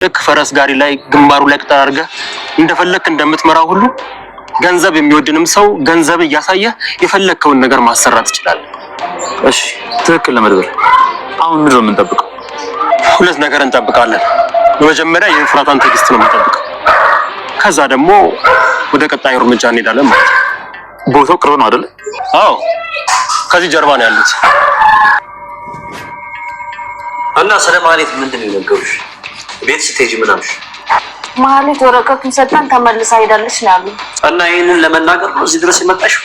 ልክ ፈረስ ጋሪ ላይ ግንባሩ ላይ ቅጠል አድርገህ እንደፈለክ እንደምትመራው ሁሉ ገንዘብ የሚወድንም ሰው ገንዘብ እያሳየ የፈለከውን ነገር ማሰራት ይችላል። እሺ ትክክል ለመድበር። አሁን ምንድን ነው የምንጠብቀው? ሁለት ነገር እንጠብቃለን። በመጀመሪያ የፍራታን ትዕግስት ነው የምንጠብቀው። ከዛ ደግሞ ወደ ቀጣዩ እርምጃ እንሄዳለን ማለት ነው። ቦታው ቅርብ ነው አይደል? አዎ ከዚህ ጀርባ ነው ያሉት። እና ስለማለት ምንድን ነው የነገሩሽ? ቤት ስትሄጂ ምን አልሽ? ማለት ወረቀቱን ሰጣን ተመልሳ ሄዳለች ነው ያሉኝ። እና ይሄንን ለመናገር ነው እዚህ ድረስ የመጣሽው?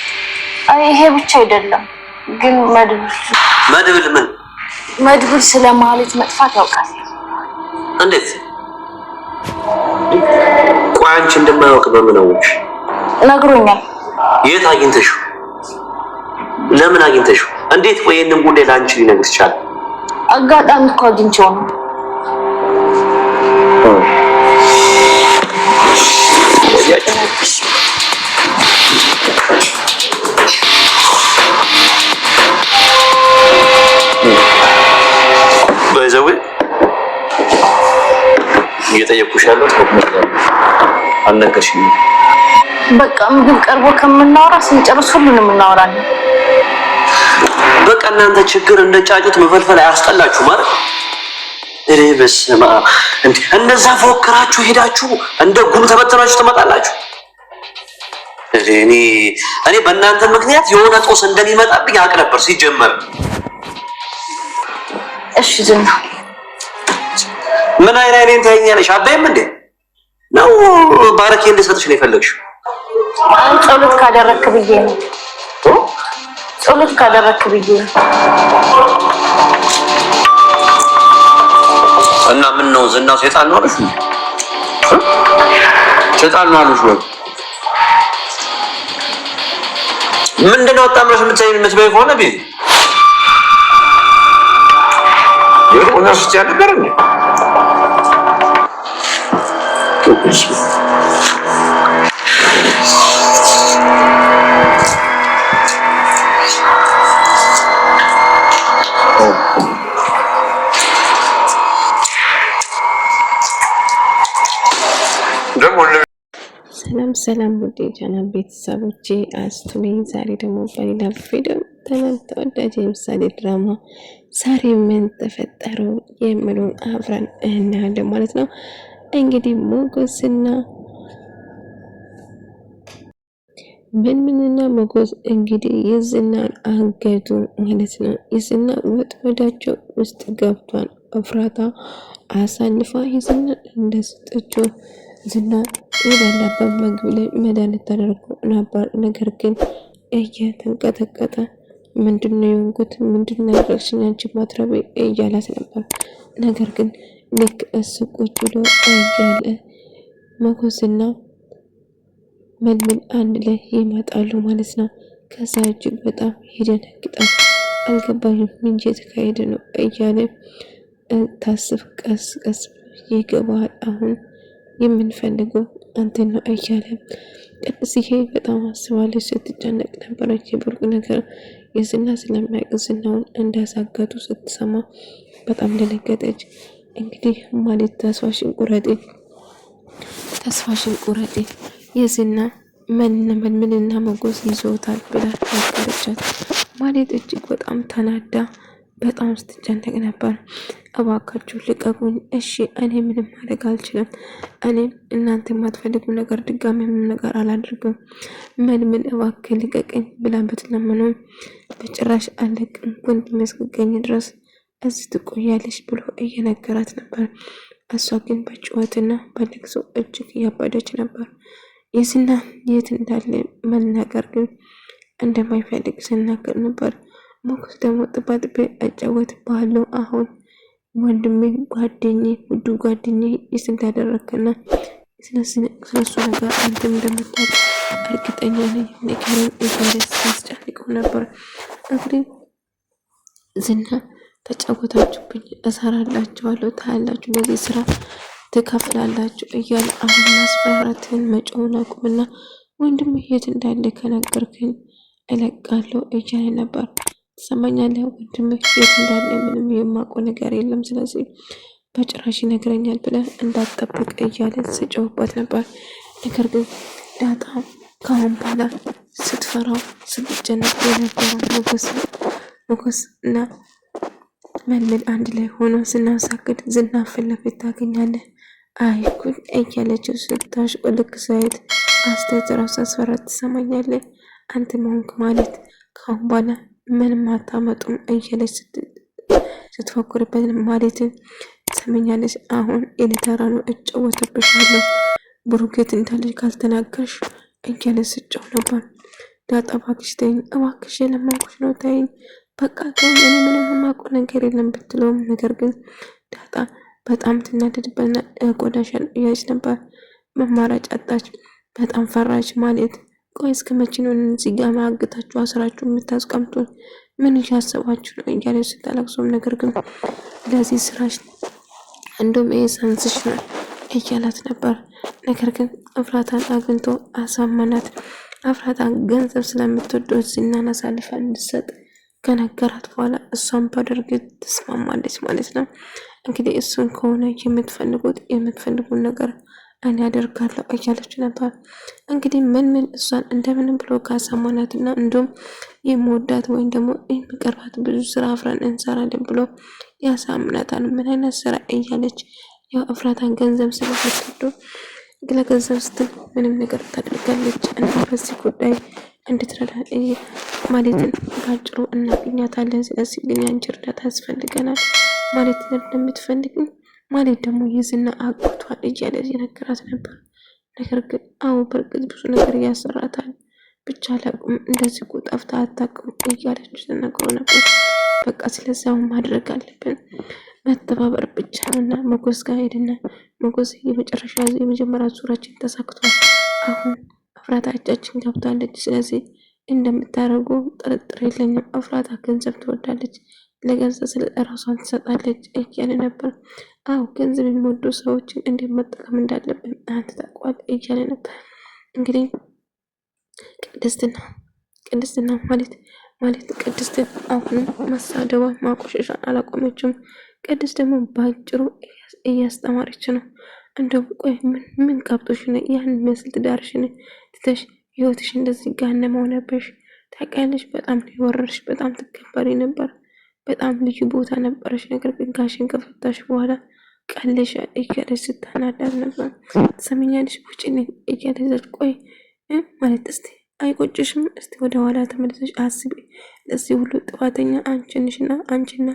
ይሄ ብቻ አይደለም ግን መድብል ምን መድብል ስለማለት መጥፋት ያውቃል። እንዴት? ቆይ አንቺ እንደማያውቅ በምን አወቅሽ? ነግሮኛል። የት አግኝተሽው? ለምን አግኝተሽው? እንዴት? ቆይ ይሄንን ጉዳይ ለአንቺ ሊነግርሽ ቻለ? አጋጣሚ እኮ አግኝቼው ነው። በዛው እየጠየኩሽ ያለው አልነገርሽኝም። በቃ ምግብ ቀርቦ ከምናወራ ስንጨርስ ሁሉንም እናወራለን። በቃ እናንተ ችግር እንደ ጫጩት መፈልፈል አያስጠላችሁ ማለት ነው። እኔ በስመ አብ እንደዛ ፎክራችሁ ሄዳችሁ እንደ ጉም ተበተናችሁ ትመጣላችሁ። እኔ በእናንተ ምክንያት የሆነ ጦስ እንደሚመጣብኝ አውቅ ነበር ሲጀመር። እሺ ዝና ምን አይኔን ታየኛለሽ? አባይም እንዴ ነው ባረኬ እንድሰጥሽ ነው የፈለግሽው? ጸሎት ካደረክ ብዬ ነው። ጸሎት ካደረክ ብዬ ነው። እና ምን ነው ዝናው ሰይጣን ነው አሉሽ? ሰይጣን ነው አሉሽ ወይ? ምንድነው አጣምረሽ የምትበይ ከሆነ ቢዚ የሆነ ስቲያ ነገር ነው። ሰላም ውድ የቻናል ቤተሰቦቼ አስቱኝ። ዛሬ ደግሞ በሌላ ቪዲዮ ተወዳጅ የምሳሌ ድራማ ዛሬ ምን ተፈጠረው የሚለውን አብረን እናያለን ማለት ነው። እንግዲህ ሞገስና ምንምንና ሞገስ እንግዲህ የዝናን አገቱ ማለት ነው። የዝና ወጥመዳቸው ውስጥ ገብቷል። እፍራታ አሳልፋ የዝናን እንደሰጠችው ዝና የበላበት ምግብ ላይ መድኃኒት ተደርጎ ነበር። ነገር ግን እየተንቀጠቀጠ ምንድነው የሆንኩት? ምንድነው ያደረግሽኝ አንቺ ማትረቤ እያላት ነበር። ነገር ግን ልክ እሱ ቁጭ ብሎ እያለ ሞገስና መልምል አንድ ላይ ይመጣሉ ማለት ነው። ከዛ እጅግ በጣም ይደነግጣል። አልገባኝም ምን እየተካሄደ ነው እያለ ታስብ ቀስ ቀስ ይገባል። አሁን የምንፈልገው አንተን ነው እያለ ቅድስዬ በጣም አስባለች። ስትጨነቅ ነበረች። የብሩክ ነገር የዝና ስለሚያውቅ ዝናውን እንዳሳገቱ ስትሰማ በጣም ደነገጠች። እንግዲህ ማለት ተስፋሽን ቁረጤ የዝና ምንና ሞገስ ይዞታል ብላ ነገረቻት። ማለት እጅግ በጣም ተናዳ በጣም ስትጨነቅ ነበር። እባካችሁ ልቀቁኝ፣ እሺ እኔ ምንም ማድረግ አልችልም። እኔም እናንተ የማትፈልጉ ነገር ድጋሚ ምንም ነገር አላደርግም። ምን እባክህ ልቀቀኝ ብላ ብትለምነው በጭራሽ አለቅም ወንድሜ እስኪገኝ ድረስ እዚህ ትቆያለሽ ብሎ እየነገራት ነበር። እሷ ግን በጭዋትና በልቅሶ እጅግ እያበደች ነበር። የዝና የት እንዳለ መናገር ግን እንደማይፈልግ ሲናገር ነበር። ሞገስ ደግሞ ጥባጥቤ እጫወትብሃለሁ አሁን ወንድሜ ውዱ ጓደኛዬ የት እንዳደረግከና ስለሱ ነገር አንተም እንደምታውቅ እርግጠኛ ነኝ ነገርን እያለ ሲያስጨንቀው ነበር። እንግዲህ ዝና ተጫወታችሁብኝ፣ እሰራላችኋለሁ፣ ታያላችሁ፣ ለዚህ ስራ ትከፍላላችሁ እያለ አሁን ማስፈራራትን መጮውን አቁምና ወንድሜ የት እንዳለ ከነገርከኝ እለቃለሁ እያለ ነበር። ትሰማኛለህ? ወንድምህ የት እንዳለ ምንም የማውቀው ነገር የለም። ስለዚህ በጭራሽ ይነግረኛል ብለህ እንዳትጠብቅ እያለ ስጮህበት ነበር። ነገር ግን ዳጣ ከአሁን በኋላ ስትፈራው ስትጨነቅ የነበረው ሞገስ እና መልመል አንድ ላይ ሆኖ ስናሳግድ ዝና ፊት ለፊት ታገኛለህ። አይ ጉድ እያለችው ስታሽቆልቅ ሳይት አስተያየት ራሱ አስፈራት። ትሰማኛለህ አንተ መሆንክ ማለት ከአሁን በኋላ ምንም አታመጡም እያለች ስትፎክርበት ማለትን ትሰማኛለች። አሁን የኔተራ ነው እጫወተብሻለሁ ብሩኬት እንዳለች ካልተናገርሽ እያለ ስጫው ነበር። ዳጣ እባክሽ ተይኝ፣ እባክሽ የለመንኩሽ ነው ተይኝ፣ በቃ ተይኝ፣ እኔ ምንም የማውቀው ነገር የለም ብትለውም ነገር ግን ዳጣ በጣም ትናደድበትና ቆዳሻን እያች ነበር። መማራጭ አጣች። በጣም ፈራች። ማለት ቆይ እስከ መቼ ነው እዚህ ጋር ማግታችሁ አስራችሁ የምታስቀምጡት? ምን እያሰባችሁ ነው እያለች ስታለቅሶም ነገር ግን ለዚህ ስራሽ እንደውም ይሄ ሳንስሽ ነው እያላት ነበር። ነገር ግን እፍራታን አግኝቶ አሳመናት። እፍራታን ገንዘብ ስለምትወደው ዝናን አሳልፋ እንድትሰጥ ከነገራት በኋላ እሷን ባደርግ ትስማማለች ማለት ነው። እንግዲህ እሱን ከሆነ የምትፈልጉት ነገር እኔ አደርጋለሁ እያለች ነበር። እንግዲህ ምን እሷን እንደምንም ብሎ ካሳማናትና እንዲሁም የምወዳት ወይም ደግሞ የሚቀርባት ብዙ ስራ አብረን እንሰራለን ብሎ ያሳምናታል። ምን አይነት ስራ እያለች ያው እፍራታን ገንዘብ ስለምትወደው ለገንዘብ ስትል ምንም ነገር ታደርጋለች እና በዚህ ጉዳይ እንድትረዳ ማለትን ባጭሩ እናገኛታለን። ስለዚህ ግን ያንቺ እርዳታ ያስፈልገናል ማለት እንደምትፈልግ ማለት ደግሞ የዝና አግቷል እያለ የነገራት ነበር። ነገር ግን አዎ በእርግጥ ብዙ ነገር እያሰራታል ብቻ ላቁም እንደዚህ እኮ ጠፍታ አታውቅም እያለች ተነግሮ ነበር። በቃ ስለዚህ አሁን ማድረግ አለብን መተባበር ብቻ ነውና ሞገስ ጋር ሄድና ሞገስ የመጀመሪያ ዙራችን ተሳክቷል። አሁን እፍራታ እጃችን ገብታለች። ስለዚህ እንደምታደርጉ ጥርጥር የለኝም። እፍራታ ገንዘብ ትወዳለች፣ ለገንዘብ ስለ ራሷን ትሰጣለች እያለ ነበር። አዎ ገንዘብ የሚወዱ ሰዎችን እንዴት መጠቀም እንዳለብን አንተ ታውቀዋለህ እያለ ነበር። እንግዲህ ቅድስትና ማለት ቅድስትን አሁንም ማሳደባ ማቆሸሻ አላቆመችም። ቅድስት ደግሞ ባጭሩ እያስተማረች ነው። እንደውም ቆይ ምን ቀብጦሽ ነው ያን የሚመስል ትዳርሽን ትተሽ ህይወትሽ እንደዚህ ጋነም ሆነብሽ? ታውቂያለሽ በጣም የወረርሽ በጣም ትከበሪ ነበር፣ በጣም ልዩ ቦታ ነበረሽ። ነገር ግን ጋሽን ከፈታሽ በኋላ ቀለሽ እያለች ስታናዳር ነበር። ትሰሚኛለሽ ውጭልኝ እያለች ቆይ ማለት እስቲ አይቆጭሽም? እስቲ ወደ ኋላ ተመልሰሽ አስቢ። ለዚህ ሁሉ ጥፋተኛ አንቺና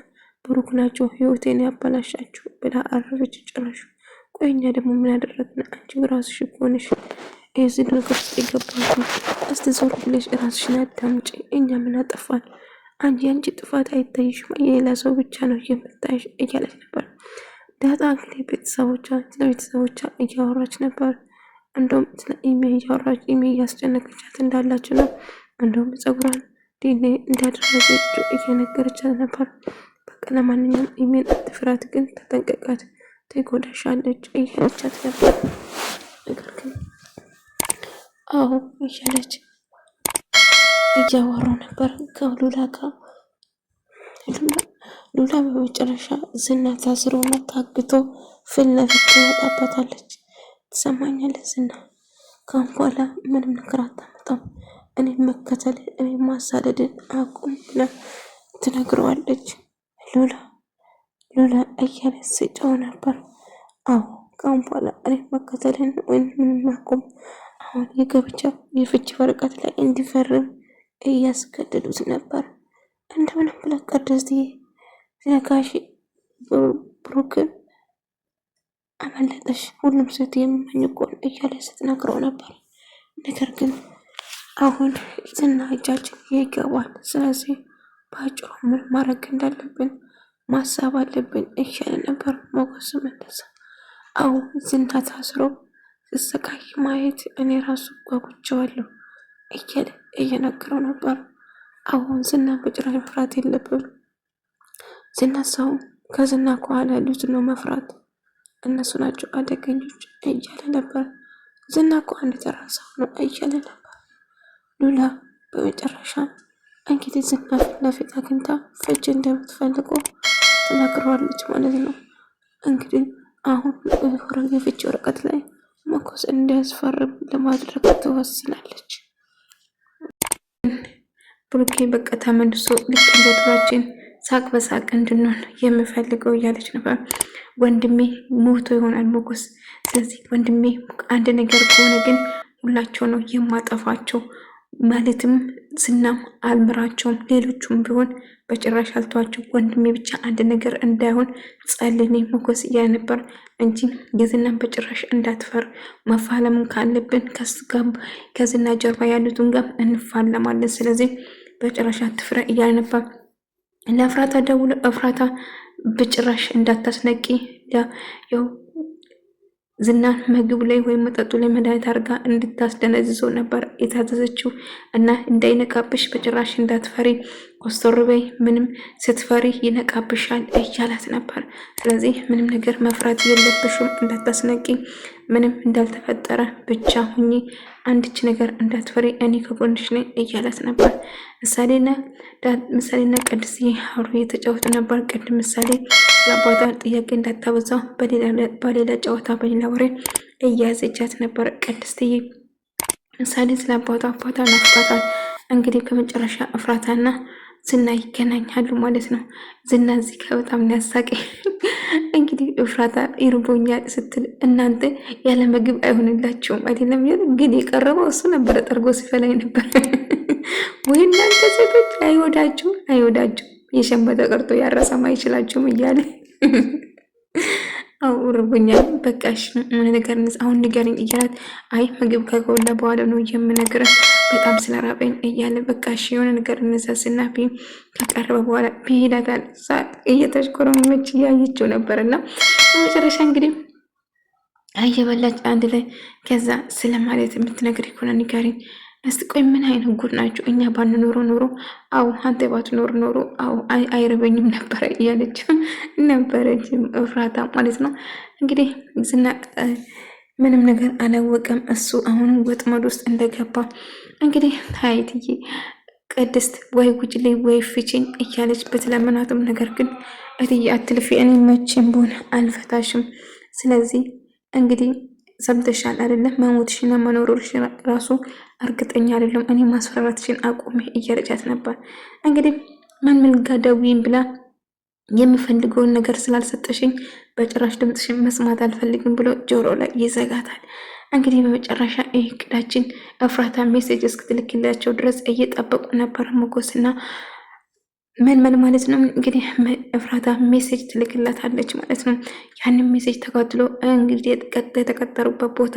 ብሩክ ናቸው ህይወቴን ያበላሻችሁ ብላ አረረች ጭራሽ። ቆይ እኛ ደግሞ ምን ያደረግን? አንቺ ራስሽ እኮ ነሽ የዚህ ነገር ውስጥ የገባችሁ። እስቲ ዞር ብለሽ ራስሽን አዳምጪ። እኛ ምን አጠፋን? አንቺ ጥፋት አይታይሽም፣ የሌላ ሰው ብቻ ነው የምታይሽ እያለች ነበር። ዳጣ እንግዲህ ስለ ቤተሰቦቿ እያወራች ነበር። እንደውም ስለ ኢሜ እያወራች ኢሜ እያስጨነቀቻት እንዳላችሁ ነው። እንደውም ፀጉሯን ዲኔ እንዳደረገችው እየነገረቻት ነበር። በቃ ለማንኛውም ኢሜን አትፍራት፣ ግን ተጠንቀቃት፣ ትጎዳሻለች እያለቻት ነበር። ነገር ግን አዎ እያለች እያወራው ነበር ከሉላ ጋር። ሉላ በመጨረሻ ዝና ታስሮና ታግቶ ፊት ለፊት ትመጣበታለች። ትሰማኛለህ ዝና፣ ካሁን በኋላ ምንም ነገር አታመጣም፣ እኔ መከተል እኔ ማሳደድን አቁም ብላ ትነግረዋለች። ሉላ እያለች ስጫው ነበር። አዎ ካሁን በኋላ እኔ መከተልን ወይም ምንም አቁም። አሁን የፍቺ ወረቀት ላይ እንዲፈርም እያስገደዱት ነበር። እንደምንም ብላ ቅድስትዬ ስለጋሽ ብሩክን አመለጠሽ፣ ሁሉም ሴት የሚመኝ እኮ እያለ ስትነግረው ነበር። ነገር ግን አሁን ዝና እጃችን ይገባል፣ ስለዚህ በአጭሩ ምን ማድረግ እንዳለብን ማሳብ አለብን እያለ ነበር። ሞገስ መለሰ። አዎ ዝና ታስሮ ስሰቃይ ማየት እኔ ራሱ ጓጉቼዋለሁ እያለ እየነገረው ነበር። አሁን ዝና በጭራሽ መፍራት የለብን። ዝና ሰው ከዝና ከኋላ ያሉት ነው መፍራት፣ እነሱ ናቸው አደገኞች እያለ ነበር። ዝና እኮ አንድ ተራ ሰው ነው እያለ ነበር። ሉላ በመጨረሻ እንግዲህ ዝና ፊት ለፊት አግኝታ ፍቺ እንደምትፈልገው ትነግረዋለች ማለት ነው። እንግዲህ አሁን የፍቺ ወረቀት ላይ ሞገስ እንዲያስፈርም ለማድረግ ትወስናለች። ብሩኬ በቃ ተመልሶ ልክ እንደ ድሯችን ሳቅ በሳቅ እንድንሆን የምፈልገው እያለች ነበር። ወንድሜ ሞቶ ይሆናል ሞገስ። ስለዚህ ወንድሜ አንድ ነገር ከሆነ ግን ሁላቸው ነው የማጠፋቸው፣ ማለትም ዝናም አልምራቸውም፣ ሌሎቹም ቢሆን በጭራሽ አልተዋቸው። ወንድሜ ብቻ አንድ ነገር እንዳይሆን ጸልኔ ሞገስ እያለ ነበር እንጂ የዝናን በጭራሽ እንዳትፈር፣ መፋለምን ካለብን ከዝና ጀርባ ያሉትን ጋር እንፋለማለን። ስለዚህ በጭራሽ አትፍረ እያለ ነበር። ለእፍራታ ደውሎ እፍራታ በጭራሽ እንዳታስነቂ ያው ዝናን ምግብ ላይ ወይም መጠጡ ላይ መድኃኒት አድርጋ እንድታስደነዝዘው ነበር የታዘዘችው እና እንዳይነቃብሽ በጭራሽ እንዳትፈሪ፣ ኮስተር በይ፣ ምንም ስትፈሪ ይነቃብሻል እያላት ነበር። ስለዚህ ምንም ነገር መፍራት የለብሽም፣ እንዳታስነቂ፣ ምንም እንዳልተፈጠረ ብቻ ሁኚ፣ አንድች ነገር እንዳትፈሪ፣ እኔ ከጎንሽ ነኝ እያላት ነበር። ምሳሌና ቅድስዬ አብሮ እየተጫወቱ ነበር። ቅድም ምሳሌ ለአባቷ ጥያቄ እንዳታበዛው በሌላ ጨዋታ በሌላ ወሬ እያዘቻት ነበር። ቅድስትዬ ምሳሌ ስለ አባቷ ናፍቃታል። እንግዲህ ከመጨረሻ እፍራታና ዝና ይገናኛሉ ማለት ነው። ዝና እዚህ ጋር በጣም ያሳቀኝ እንግዲህ እፍራታ ይርቦኛል ስትል እናንተ ያለ ምግብ አይሆንላችሁም አይደለም፣ ግን የቀረበው እሱ ነበረ። ጠርጎ ሲፈላይ ነበር ወይ እናንተ ሴቶች አይወዳችሁም የሸመተ ቀርቶ ያረሰም አይችላችሁም እያለ ርቦኛል በቃሽ ነገር አሁን ንገረኝ እያላት አይ ምግብ ከጎላ በኋላ ነው የምነግርህ በጣም ስለራበኝ እያለ በቃሽ የሆነ ነገር እንዘዝና ከቀረበ በኋላ ቢሄዳታል። እየተሽኮረመች እያየችው ነበርና በመጨረሻ እንግዲህ እየበላች አንድ ላይ ከዛ ስለማለት የምትነግር ከሆነ ንገረኝ እስቲ ቆይ ምን አይነት ጉድ ናቸው? እኛ ባንኖሮ ኖሮ አው አንተ ባትኖር ኖሮ አው አይረበኝም ነበረ እያለች ነበረች እፍራታ ማለት ነው። እንግዲህ ዝና ምንም ነገር አላወቀም። እሱ አሁንም ወጥመድ ውስጥ እንደገባ እንግዲህ ታይትዬ ቅድስት ወይ ጉጅ ላይ ወይ ፍቺኝ እያለች በተለመናትም ነገር ግን እትዬ አትልፊ፣ እኔ መቼም ብሆን አልፈታሽም። ስለዚህ እንግዲህ ሰምተሻል አይደለም? መሞትሽና መኖርሽ ራሱ እርግጠኛ አይደለም። እኔ ማስፈራራትሽን አቁሜ እያረጃት ነበር። እንግዲህ ምን ጋር ደውይም ብላ የምፈልገውን ነገር ስላልሰጠሽኝ በጭራሽ ድምፅሽን መስማት አልፈልግም ብሎ ጆሮ ላይ ይዘጋታል። እንግዲህ በመጨረሻ እቅዳችን እፍራታ ሜሴጅ እስክትልክላቸው ድረስ እየጠበቁ ነበር ሞገስና ምን ማለት ነው እንግዲህ እፍራታ ሜሴጅ ትልክላታለች ማለት ነው። ያንን ሜሴጅ ተከትሎ እንግዲህ የተቀጠሩበት ቦታ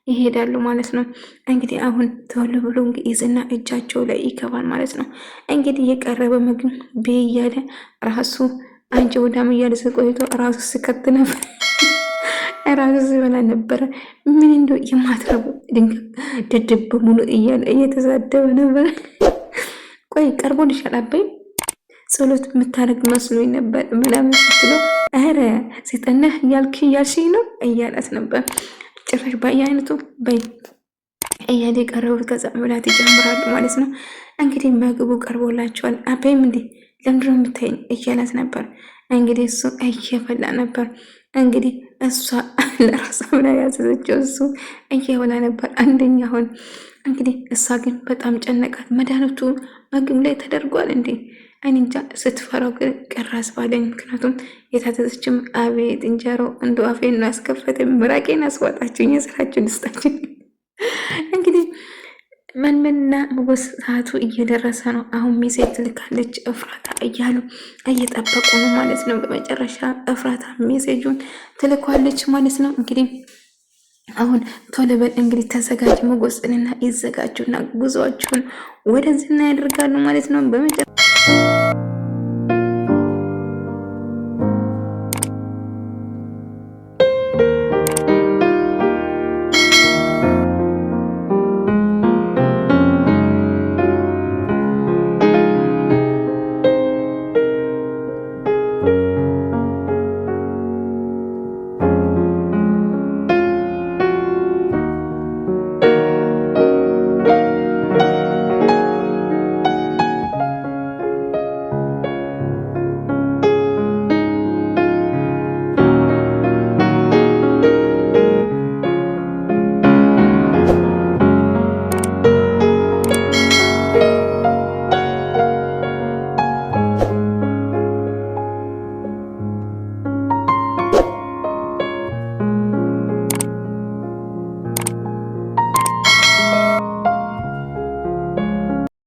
ይሄዳሉ ማለት ነው። እንግዲህ አሁን ቶሎ ብሎ ይዝና እጃቸው ላይ ይገባል ማለት ነው። እንግዲህ የቀረበ ምግብ እያለ ራሱ አንቺ ወዳም እያለ ቆይቶ ራሱ ስከት ነበር ራሱ ሲበላ ነበረ። ምን እንደው የማትረቡ ደደብ በሙሉ እያለ እየተሳደበ ነበር። ቆይ ቀርቦልሻል አበይ ጸሎት የምታደርግ መስሎኝ ነበር ምናምን ስትለው ኧረ ሴጠነህ ያልሽኝ ነው እያላት ነበር። ጭራሽ በየአይነቱ በይ እያለ የቀረቡት ከዛ መብላት ይጀምራሉ ማለት ነው። እንግዲህ ምግቡ ቀርቦላቸዋል። አበይም እንዲህ ለምንድነው የምታይኝ እያላት ነበር። እንግዲህ እሱ እየበላ ነበር። እንግዲህ እሷ ለራሷ ብላ ያዘዘችው እሱ እየበላ ነበር። አንደኛ አሁን እንግዲህ እሷ ግን በጣም ጨነቃት። መድኃኒቱ ምግብ ላይ ተደርጓል እንዴ? እኔ እንጃ ስትፈራው ግን ቀራስ ባለኝ። ምክንያቱም የታዘዘችም አቤት እንጀራው እንደ አፌን ነው ያስከፈተኝ፣ ምራቄን አስዋጣችኝ፣ የስራችን ስጣችን። እንግዲህ መንመንና ሞገስ ሰዓቱ እየደረሰ ነው። አሁን ሜሴጅ ትልካለች እፍራታ እያሉ እየጠበቁ ነው ማለት ነው። በመጨረሻ እፍራታ ሜሴጁን ትልኳለች ማለት ነው። እንግዲህ አሁን ቶሎ በል እንግዲህ ተዘጋጅ ሞገስንና ይዘጋጁና ጉዞአቸውን ወደዚህ ያደርጋሉ ማለት ነው።